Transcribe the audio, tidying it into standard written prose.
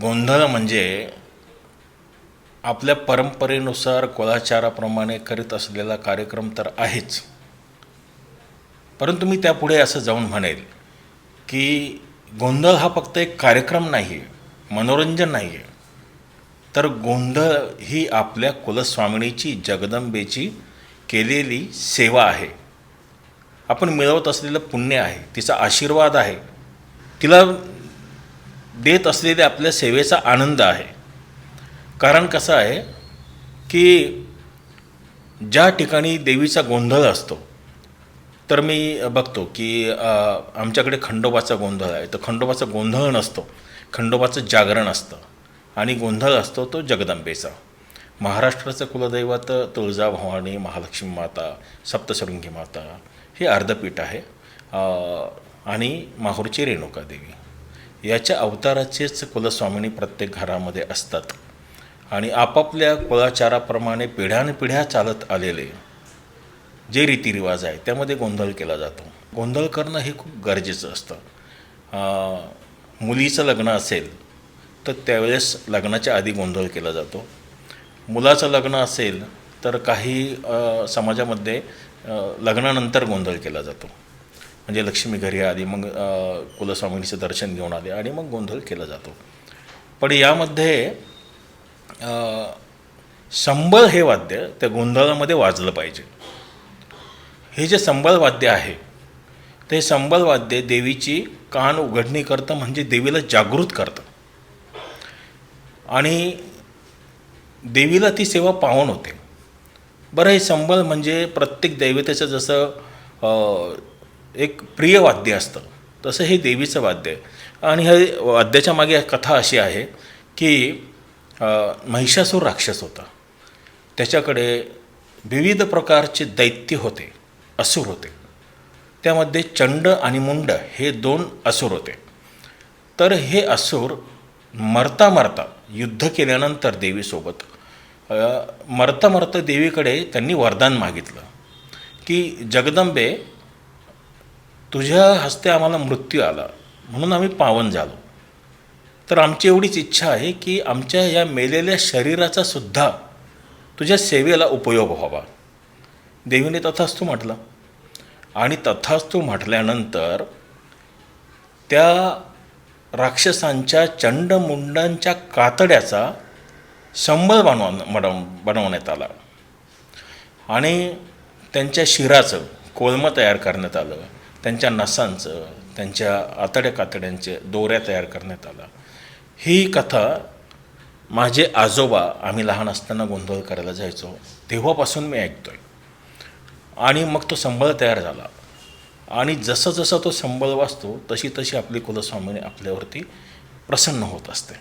गोंधळ म्हणजे आपल्या परंपरेनुसार कुळाचाराप्रमाणे करीत असलेला कार्यक्रम तर आहेच, परंतु मी त्यापुढे असं जाऊन म्हणेल की गोंधळ हा फक्त एक कार्यक्रम नाही आहे, मनोरंजन नाही आहे, तर गोंधळ ही आपल्या कुलस्वामिनीची जगदंबेची केलेली सेवा आहे. आपण मिळवत असलेलं पुण्य आहे, तिचा आशीर्वाद आहे, तिला देत असलेल्या आपल्या सेवेचा आनंद आहे. कारण कसं आहे की ज्या ठिकाणी देवीचा गोंधळ असतो, तर मी बघतो की आमच्याकडे खंडोबाचा गोंधळ आहे, तर खंडोबाचा गोंधळ नसतो, खंडोबाचं जागरण असतं आणि गोंधळ असतो तो जगदंबेचा. महाराष्ट्राचं कुलदैवत तुळजाभवानी, महालक्ष्मी माता, सप्तशृंगी माता हे अर्धपीठ आहे आणि माहूरची रेणुका देवी याच्या अवताराचेच कुलस्वामिनी प्रत्येक घरामध्ये असतात आणि आपापल्या कुळाचाराप्रमाणे पिढ्यानपिढ्या चालत आलेले जे रीतिरिवाज आहे त्यामध्ये गोंधळ केला जातो. गोंधळ करणं हे खूप गरजेचं असतं. मुलीचं लग्न असेल तर त्यावेळेस लग्नाच्या आधी गोंधळ केला जातो. मुलाचं लग्न असेल तर काही समाजामध्ये लग्नानंतर गोंधळ केला जातो. म्हणजे लक्ष्मी घरी आली, मग कुलस्वामिनीचं दर्शन घेऊन आले आणि मग गोंधळ केला जातो. पण यामध्ये संबळ हे वाद्य त्या गोंधळामध्ये वाजलं पाहिजे. हे जे संबळ वाद्य आहे ते संबळ वाद्य देवीची कान उघडणी करतं, म्हणजे देवीला जागृत करतं आणि देवीला ती सेवा पावन होते. बरं, हे संबळ म्हणजे प्रत्येक दैवतेचं जसं एक प्रिय वाद्य असतं तसं हे देवीचं वाद्य आहे. आणि हे वाद्याच्या मागे कथा अशी आहे की महिषासूर राक्षस होता, त्याच्याकडे विविध प्रकारचे दैत्य होते, असुर होते. त्यामध्ये चंड आणि मुंड हे 2 असुर होते. तर हे असुर मरता मरता युद्ध केल्यानंतर देवीसोबत मरता मरता देवीकडे त्यांनी वरदान मागितलं की जगदंबे, तुझ्या हस्ते आम्हाला मृत्यू आला म्हणून आम्ही पावन झालो, तर आमची एवढीच इच्छा आहे की आमच्या या मेलेल्या शरीराचा सुद्धा तुझ्या सेवेला उपयोग व्हावा. देवीने तथास्तु म्हटलं आणि तथास्तु म्हटल्यानंतर त्या राक्षसांच्या चंडमुंडांच्या कातड्याचा संबळ बनवण्यात आला आणि त्यांच्या शिराचं कोळमं तयार करण्यात आलं, त्यांच्या नसांचं, त्यांच्या आतड्या कातड्यांचे दोऱ्या तयार करण्यात आला. ही कथा माझे आजोबा, आम्ही लहान असताना गोंधळ करायला जायचो तेव्हापासून मी ऐकतो आहे. आणि मग तो संबळ तयार झाला आणि जसं जसं तो संबळ वाजतो तशी तशी आपली कुलस्वामिनी आपल्यावरती प्रसन्न होत असते.